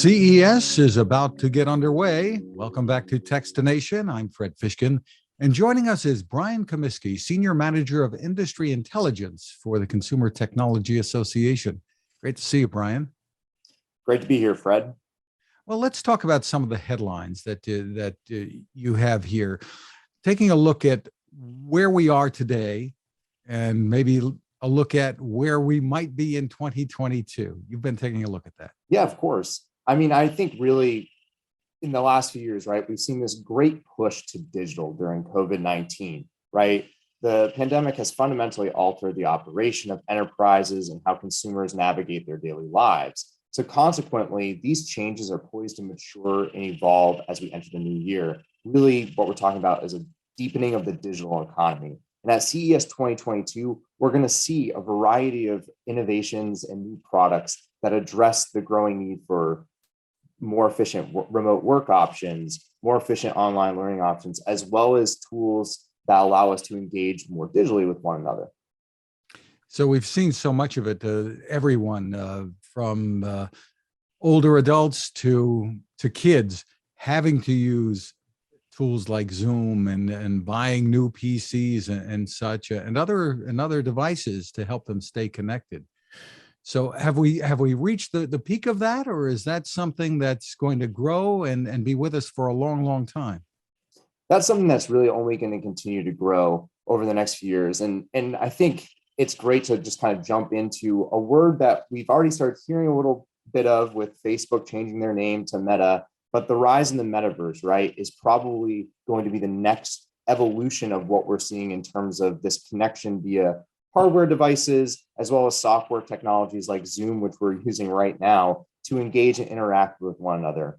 CES is about to get underway. Welcome back to Techstination. I'm Fred Fishkin, and joining us is Brian Comiskey, Senior Manager of Industry Intelligence for the Consumer Technology Association. Great to see you, Brian. Great to be here, Fred. Well, let's talk about some of the headlines that you have here. Taking a look at where we are today and maybe a look at where we might be in 2022. You've been taking a look at that. Yeah, of course. I mean, I think really in the last few years, right, we've seen this great push to digital during COVID-19, right? The pandemic has fundamentally altered the operation of enterprises and how consumers navigate their daily lives. So consequently, these changes are poised to mature and evolve as we enter the new year. Really, what we're talking about is a deepening of the digital economy. And at CES 2022, we're going to see a variety of innovations and new products that address the growing need for more efficient remote work options, more efficient online learning options, as well as tools that allow us to engage more digitally with one another. So we've seen so much of it, everyone from older adults to kids having to use tools like Zoom and buying new PCs and such and other devices to help them stay connected. So have we reached the peak of that, or is that something that's going to grow and be with us for a long, long time? That's something that's really only going to continue to grow over the next few years. And I think it's great to just kind of jump into a word that we've already started hearing a little bit of with Facebook changing their name to Meta, but the rise in the Metaverse, right, is probably going to be the next evolution of what we're seeing in terms of this connection via hardware devices, as well as software technologies like Zoom, which we're using right now to engage and interact with one another.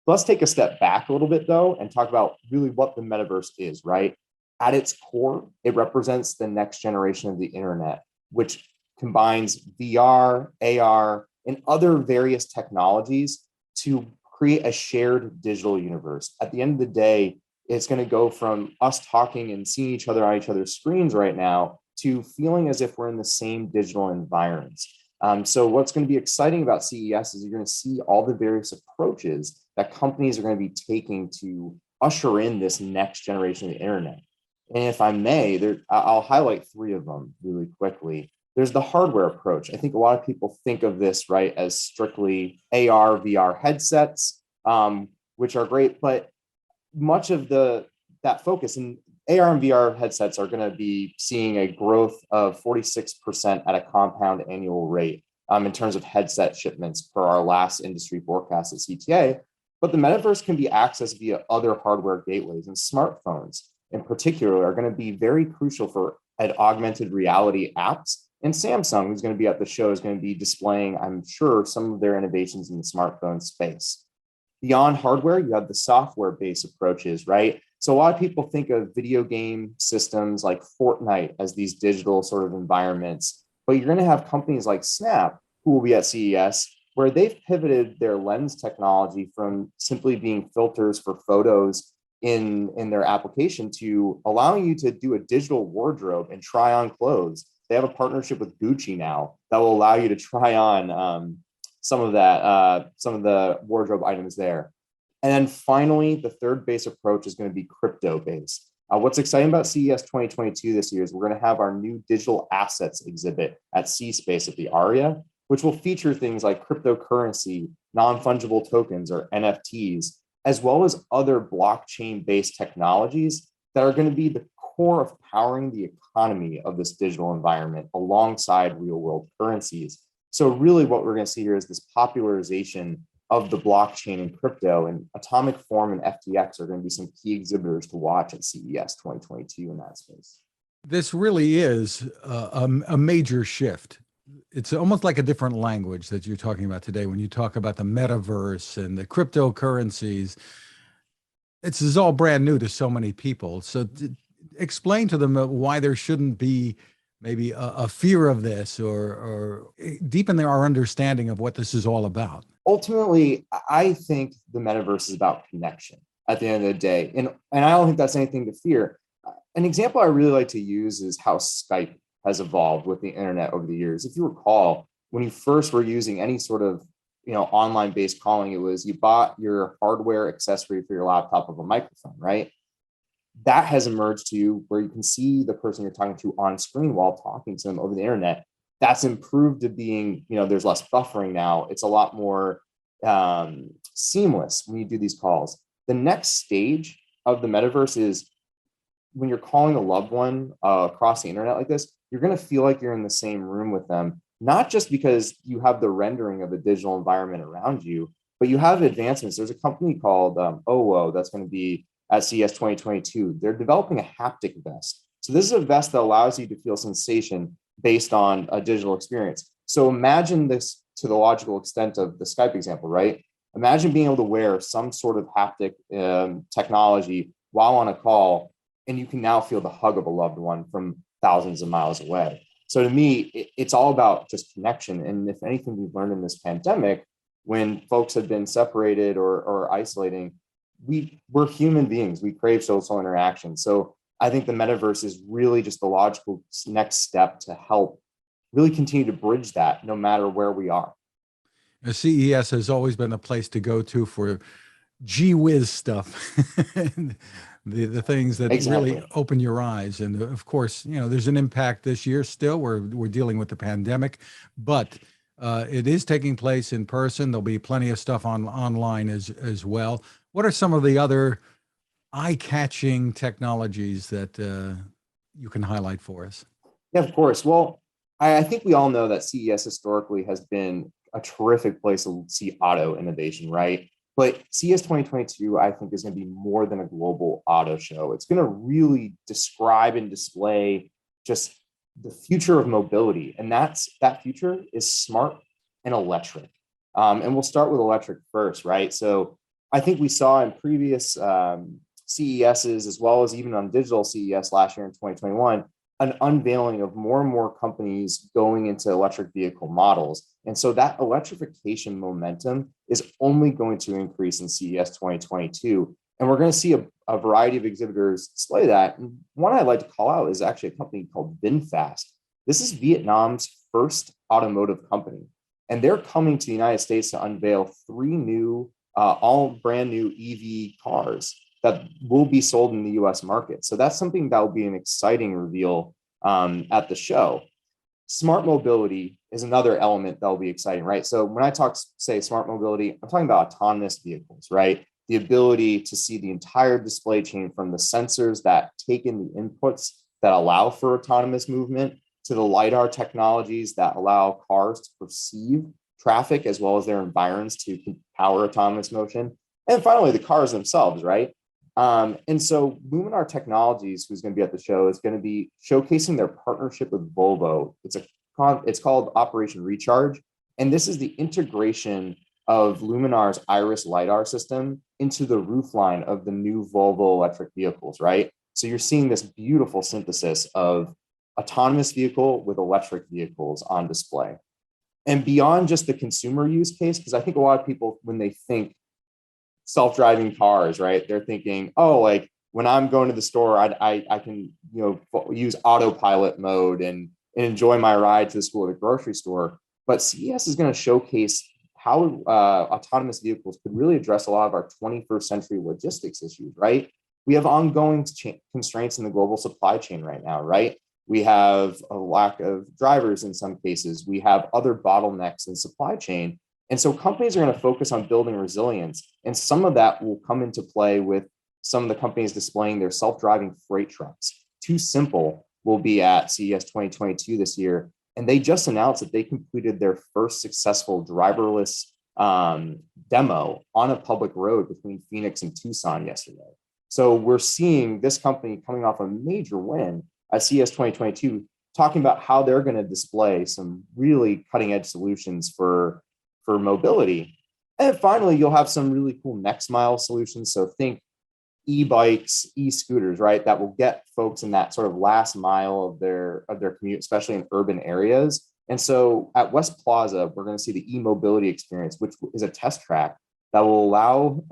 Let's take a step back a little bit, though, and talk about really what the Metaverse is, right? At its core, it represents the next generation of the internet, which combines VR, AR, and other various technologies to create a shared digital universe. At the end of the day, it's going to go from us talking and seeing each other on each other's screens right now to feeling as if we're in the same digital environments. So what's going to be exciting about CES is you're going to see all the various approaches that companies are going to be taking to usher in this next generation of the internet. And if I may, I'll highlight three of them really quickly. There's the hardware approach. I think a lot of people think of this, right, as strictly AR, VR headsets, which are great, but much of that focus in AR and VR headsets are going to be seeing a growth of 46% at a compound annual rate in terms of headset shipments per our last industry forecast at CTA. But the Metaverse can be accessed via other hardware gateways, and smartphones in particular are going to be very crucial for augmented reality apps. And Samsung, who's going to be at the show, is going to be displaying, I'm sure, some of their innovations in the smartphone space. Beyond hardware, you have the software-based approaches, right? So a lot of people think of video game systems like Fortnite as these digital sort of environments, but you're going to have companies like Snap, who will be at CES, where they've pivoted their lens technology from simply being filters for photos in their application to allowing you to do a digital wardrobe and try on clothes. They have a partnership with Gucci now that will allow you to try on some of the wardrobe items there. And then finally, the third base approach is going to be crypto based. What's exciting about CES 2022 this year is we're going to have our new digital assets exhibit at C-Space at the ARIA, which will feature things like cryptocurrency, non-fungible tokens or NFTs, as well as other blockchain based technologies that are going to be the core of powering the economy of this digital environment alongside real world currencies. So really what we're going to see here is this popularization of the blockchain and crypto, and Atomic Form and FTX are going to be some key exhibitors to watch at CES 2022 in that space. This really is a major shift. It's almost like a different language that you're talking about today when you talk about the metaverse and the cryptocurrencies. This is all brand new to so many people. So explain to them why there shouldn't be maybe a fear of this or deepen our understanding of what this is all about. Ultimately, I think the metaverse is about connection at the end of the day. And I don't think that's anything to fear. An example I really like to use is how Skype has evolved with the internet over the years. If you recall, when you first were using any sort of online based calling, it was you bought your hardware accessory for your laptop of a microphone, right? That has emerged to you where you can see the person you're talking to on screen while talking to them over the internet. That's improved to being, there's less buffering now. It's a lot more seamless when you do these calls. The next stage of the metaverse is when you're calling a loved one across the internet like this, you're going to feel like you're in the same room with them, not just because you have the rendering of a digital environment around you, but you have advancements. There's a company called OWO that's going to be at CES 2022. They're developing a haptic vest. So this is a vest that allows you to feel sensation based on a digital experience. So imagine this to the logical extent of the Skype example, right? Imagine being able to wear some sort of haptic technology while on a call, and you can now feel the hug of a loved one from thousands of miles away. So to me, it's all about just connection. And if anything we've learned in this pandemic, when folks have been separated or isolating, we're human beings. We crave social interaction. So I think the metaverse is really just the logical next step to help really continue to bridge that no matter where we are. CES has always been a place to go to for gee whiz stuff. the things that Exactly. really open your eyes. And of course, there's an impact this year still. We're dealing with the pandemic, but it is taking place in person. There'll be plenty of stuff online as well. What are some of the other eye-catching technologies that you can highlight for us? Yeah, of course. Well, I think we all know that CES historically has been a terrific place to see auto innovation, right? But CES 2022, I think, is going to be more than a global auto show. It's going to really describe and display just the future of mobility. And that future is smart and electric. And we'll start with electric first, right? So I think we saw in previous CESs, as well as even on digital CES last year in 2021, an unveiling of more and more companies going into electric vehicle models. And so that electrification momentum is only going to increase in CES 2022. And we're going to see a variety of exhibitors display that. And one I'd like to call out is actually a company called VinFast. This is Vietnam's first automotive company. And they're coming to the United States to unveil 3 new, all brand new EV cars that will be sold in the US market. So that's something that will be an exciting reveal at the show. Smart mobility is another element that will be exciting, right? So when I say smart mobility, I'm talking about autonomous vehicles, right? The ability to see the entire display chain from the sensors that take in the inputs that allow for autonomous movement to the LiDAR technologies that allow cars to perceive traffic as well as their environs to power autonomous motion. And finally, the cars themselves, right? And so Luminar Technologies, who's going to be at the show, is going to be showcasing their partnership with Volvo. It's called Operation Recharge. And this is the integration of Luminar's Iris LiDAR system into the roofline of the new Volvo electric vehicles, right? So you're seeing this beautiful synthesis of autonomous vehicle with electric vehicles on display. And beyond just the consumer use case, because I think a lot of people, when they think self-driving cars, right, they're thinking, oh, like when I'm going to the store, I can use autopilot mode and enjoy my ride to the school or the grocery store. But CES is going to showcase how autonomous vehicles could really address a lot of our 21st century logistics issues, right? We have ongoing constraints in the global supply chain right now, right? We have a lack of drivers in some cases. We have other bottlenecks in supply chain. And so companies are going to focus on building resilience. And some of that will come into play with some of the companies displaying their self-driving freight trucks. Too Simple will be at CES 2022 this year. And they just announced that they completed their first successful driverless demo on a public road between Phoenix and Tucson yesterday. So we're seeing this company coming off a major win at CES 2022, talking about how they're going to display some really cutting edge solutions for mobility. And finally, you'll have some really cool next mile solutions. So think e-bikes, e-scooters, right? That will get folks in that sort of last mile of their commute, especially in urban areas. And so at West Plaza, we're going to see the e-mobility experience, which is a test track that will allow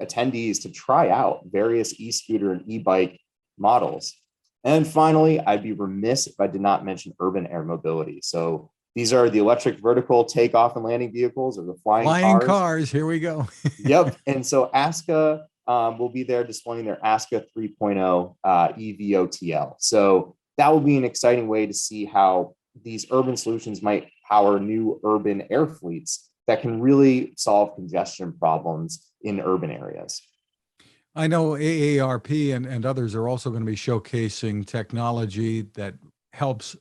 attendees to try out various e-scooter and e-bike models. And finally, I'd be remiss if I did not mention urban air mobility. So These are the electric vertical takeoff and landing vehicles, or the Flying cars. Here we go. Yep. And so ASCA will be there displaying their ASCA 3.0 EVOTL. So that will be an exciting way to see how these urban solutions might power new urban air fleets that can really solve congestion problems in urban areas. I know AARP and others are also going to be showcasing technology that helps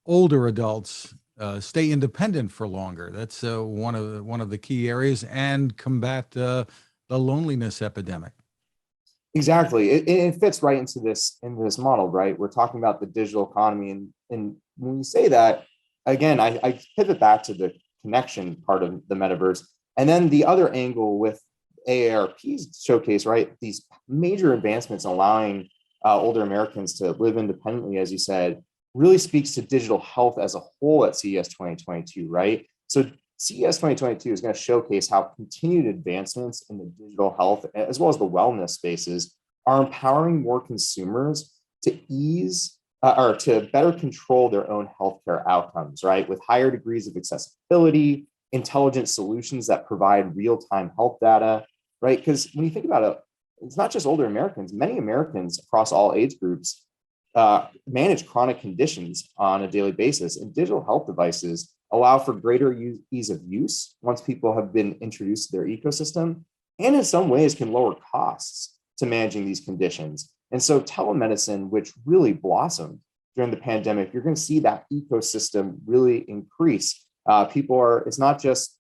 older adults stay independent for longer. That's one of the key areas, and combat the loneliness epidemic. Exactly. It fits right into this model, right? We're talking about the digital economy. And when you say that, again, I pivot back to the connection part of the metaverse. And then the other angle with AARP's showcase, right? These major advancements allowing older Americans to live independently, as you said, really speaks to digital health as a whole at CES 2022, right? So CES 2022 is going to showcase how continued advancements in the digital health, as well as the wellness spaces, are empowering more consumers to ease or to better control their own healthcare outcomes, right? With higher degrees of accessibility, intelligent solutions that provide real-time health data, right? Because when you think about it, it's not just older Americans. Many Americans across all age groups manage chronic conditions on a daily basis, and digital health devices allow for greater ease of use once people have been introduced to their ecosystem, and in some ways can lower costs to managing these conditions. And so telemedicine, which really blossomed during the pandemic, you're going to see that ecosystem really increase. It's not just,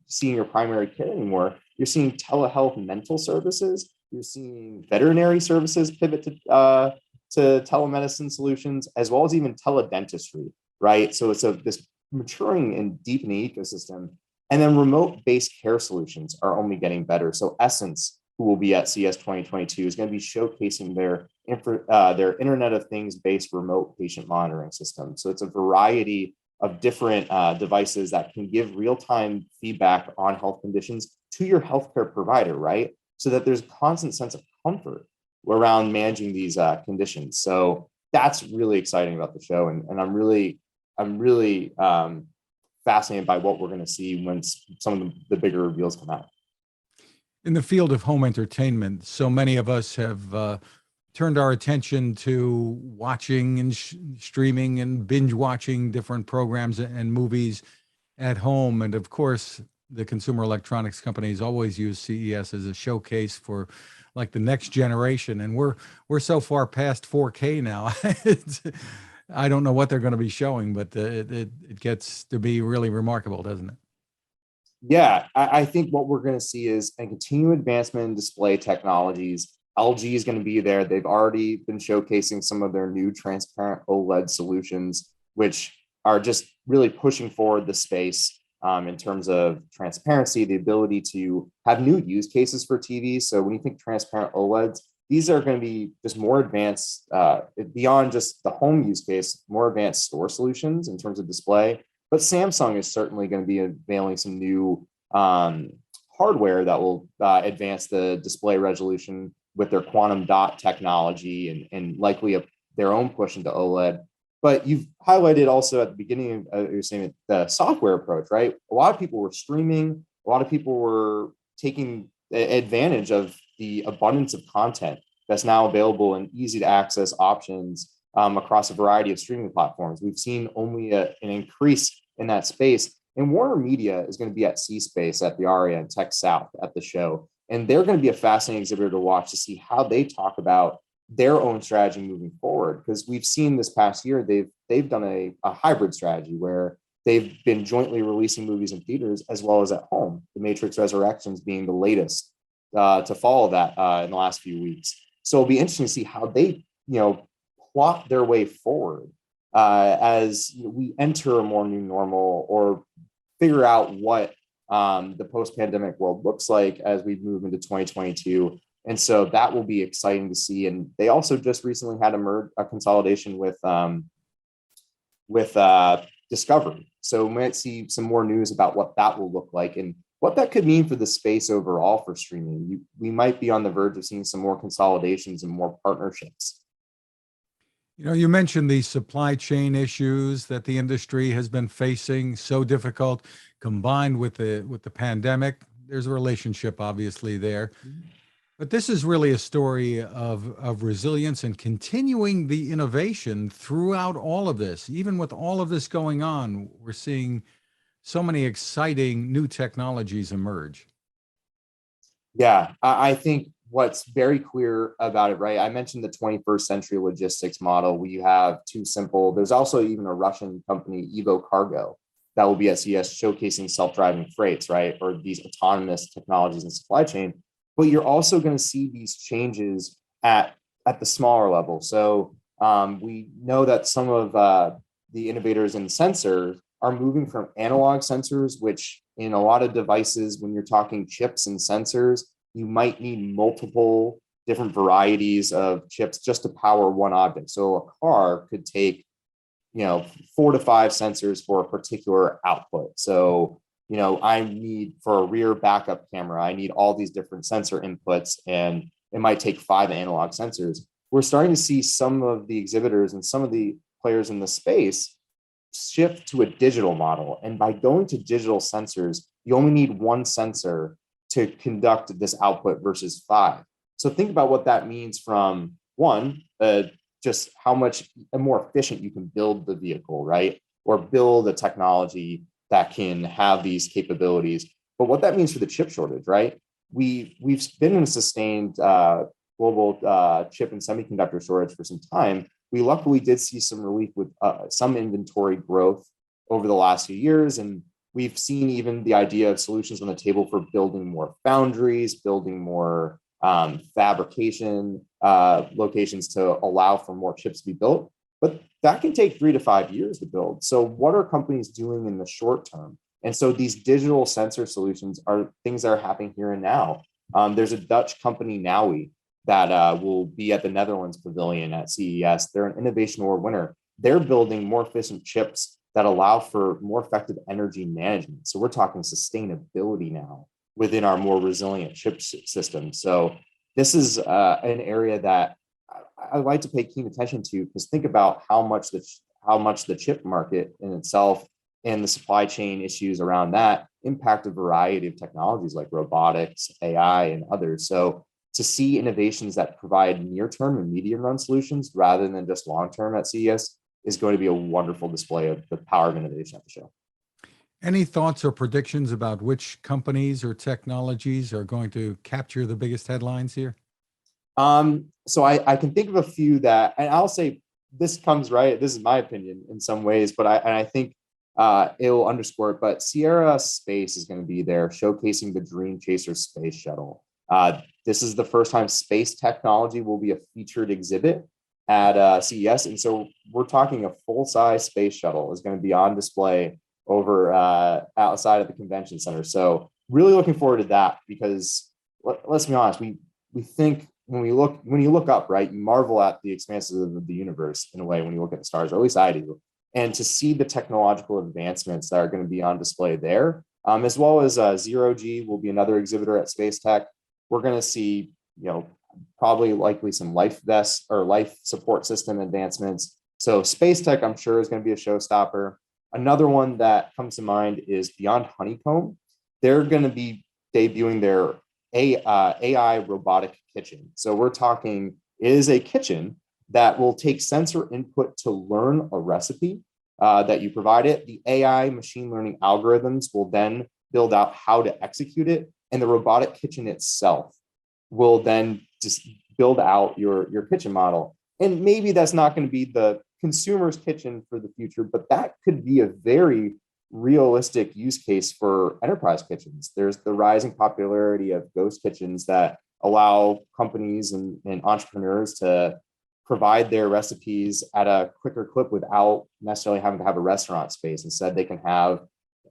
seeing your primary care anymore. You're seeing telehealth mental services. You're seeing veterinary services pivot to telemedicine solutions, as well as even teledentistry, right? So it's this maturing and deepening ecosystem. And then remote-based care solutions are only getting better. So Essence, who will be at CES 2022, is going to be showcasing their Internet of Things-based remote patient monitoring system. So it's a variety of different devices that can give real-time feedback on health conditions to your healthcare provider, right? So that there's a constant sense of comfort around managing these conditions. So that's really exciting about the show, and I'm really fascinated by what we're going to see when some of the bigger reveals come out. In the field of home entertainment, so many of us have turned our attention to watching and streaming and binge watching different programs and movies at home. And of course, the consumer electronics companies always use CES as a showcase for like the next generation. And we're so far past 4K now. I don't know what they're going to be showing, but it gets to be really remarkable, doesn't it? Yeah, I think what we're going to see is a continued advancement in display technologies. LG is going to be there. They've already been showcasing some of their new transparent OLED solutions, which are just really pushing forward the space in terms of transparency, the ability to have new use cases for TVs. So when you think transparent OLEDs, these are going to be just more advanced beyond just the home use case, more advanced store solutions in terms of display. But Samsung is certainly going to be unveiling some new hardware that will advance the display resolution with their quantum dot technology and likely their own push into OLED. But you've highlighted also at the beginning, you're saying the software approach, right? A lot of people were streaming. A lot of people were taking advantage of the abundance of content that's now available in easy to access options across a variety of streaming platforms. We've seen only an increase in that space. And Warner Media is going to be at C-Space at the ARIA and Tech South at the show. And they're going to be a fascinating exhibitor to watch to see how they talk about their own strategy moving forward. Because we've seen this past year, they've done a hybrid strategy where they've been jointly releasing movies in theaters as well as at home. The Matrix Resurrections being the latest to follow that in the last few weeks. So it'll be interesting to see how they, plot their way forward as we enter a more new normal or figure out what the post-pandemic world looks like as we move into 2022. And so that will be exciting to see. And they also just recently had a consolidation with Discovery. So we might see some more news about what that will look like and what that could mean for the space overall for streaming. We might be on the verge of seeing some more consolidations and more partnerships. You know, you mentioned the supply chain issues that the industry has been facing, so difficult, combined with the pandemic. There's a relationship obviously there. But this is really a story of resilience and continuing the innovation throughout all of this. Even with all of this going on, we're seeing so many exciting new technologies emerge. Yeah, I think what's very clear about it, right? I mentioned the 21st century logistics model. We have Too Simple. There's also even a Russian company, Evo Cargo, that will be at CES showcasing self-driving freights, right? Or these autonomous technologies in supply chain. But you're also going to see these changes at the smaller level. So we know that some of the innovators in sensors are moving from analog sensors, which in a lot of devices, when you're talking chips and sensors, you might need multiple different varieties of chips just to power one object. So a car could take, 4 to 5 sensors for a particular output. So, I need for a rear backup camera, I need all these different sensor inputs, and it might take 5 analog sensors. We're starting to see some of the exhibitors and some of the players in the space shift to a digital model. And by going to digital sensors, you only need one sensor to conduct this output versus 5. So think about what that means from one, just how much more efficient you can build the vehicle, right? Or build a technology that can have these capabilities. But what that means for the chip shortage, right? We've been in a sustained global chip and semiconductor shortage for some time. We luckily did see some relief with some inventory growth over the last few years. And we've seen even the idea of solutions on the table for building more foundries, building more fabrication locations to allow for more chips to be built. But that can take 3 to 5 years to build. So what are companies doing in the short term? And so these digital sensor solutions are things that are happening here and now. There's a Dutch company, Nowie, that will be at the Netherlands Pavilion at CES. They're an Innovation Award winner. They're building more efficient chips that allow for more effective energy management. So we're talking sustainability now within our more resilient chip system. So this is an area that I like to pay keen attention to, because think about how much the chip market in itself and the supply chain issues around that impact a variety of technologies like robotics, AI, and others. So to see innovations that provide near-term and medium-run solutions rather than just long-term at CES is going to be a wonderful display of the power of innovation at the show. Any thoughts or predictions about which companies or technologies are going to capture the biggest headlines here? So I can think of a few that, and I'll say this comes right. This is my opinion in some ways, but I think it will underscore it. But Sierra Space is going to be there showcasing the Dream Chaser space shuttle. This is the first time space technology will be a featured exhibit at CES. And so we're talking a full-size space shuttle is going to be on display over outside of the convention center. So really looking forward to that, because let's be honest, we think when you look up, right, you marvel at the expanses of the universe in a way when you look at the stars, or at least I do. And to see the technological advancements that are going to be on display there, as well as Zero G will be another exhibitor at Space Tech. We're going to see, probably likely some life vest or life support system advancements. So Space Tech, I'm sure, is going to be a showstopper. Another one that comes to mind is Beyond Honeycomb. They're going to be debuting their AI Robotic Kitchen. So we're talking, it is a kitchen that will take sensor input to learn a recipe that you provide it. The AI machine learning algorithms will then build out how to execute it. And the robotic kitchen itself will then just build out your kitchen model. And maybe that's not going to be the consumer's kitchen for the future, but that could be a very realistic use case for enterprise kitchens. There's the rising popularity of ghost kitchens that allow companies and entrepreneurs to provide their recipes at a quicker clip without necessarily having to have a restaurant space. Instead, they can have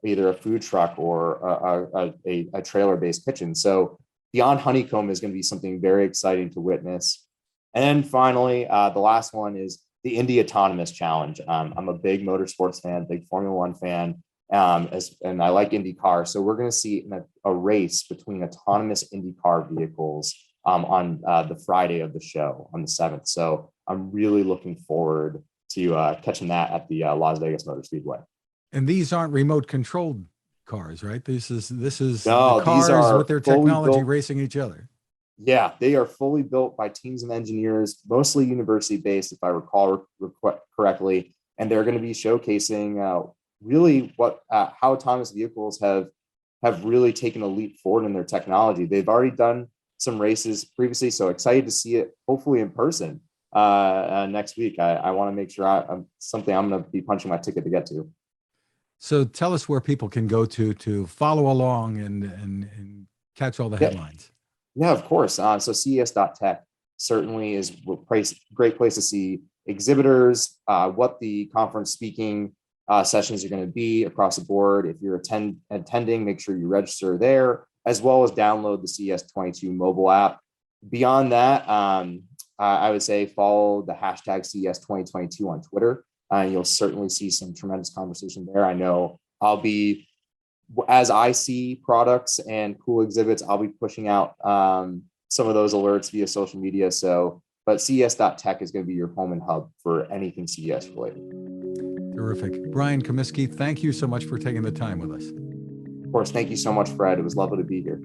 either a food truck or a trailer-based kitchen. So Beyond Honeycomb is going to be something very exciting to witness. And then finally, the last one is the Indy Autonomous Challenge. I'm a big motorsports fan, big Formula One fan, and I like Indy cars. So we're going to see a race between autonomous Indy car vehicles on the Friday of the show on the 7th. So I'm really looking forward to catching that at the Las Vegas Motor Speedway. And these aren't remote controlled cars, right? This is No, the these cars are with their fully technology built. racing each other. Yeah, they are fully built by teams of engineers, mostly university based, if I recall correctly. And they're going to be showcasing really how autonomous vehicles have really taken a leap forward in their technology. They've already done some races previously, so excited to see it, hopefully in person next week. I want to make sure I'm going to be punching my ticket to get to. So tell us where people can go to follow along and catch all the headlines. Yeah, of course. So CES.tech certainly is a great place to see exhibitors, what the conference speaking sessions are going to be across the board. If you're attending, make sure you register there, as well as download the CES22 mobile app. Beyond that, I would say follow the hashtag CES2022 on Twitter. You'll certainly see some tremendous conversation there. I know I'll be, as I see products and cool exhibits, I'll be pushing out some of those alerts via social media. But CES.tech is going to be your home and hub for anything CES related. Terrific. Brian Comiskey, thank you so much for taking the time with us. Of course, thank you so much, Fred. It was lovely to be here.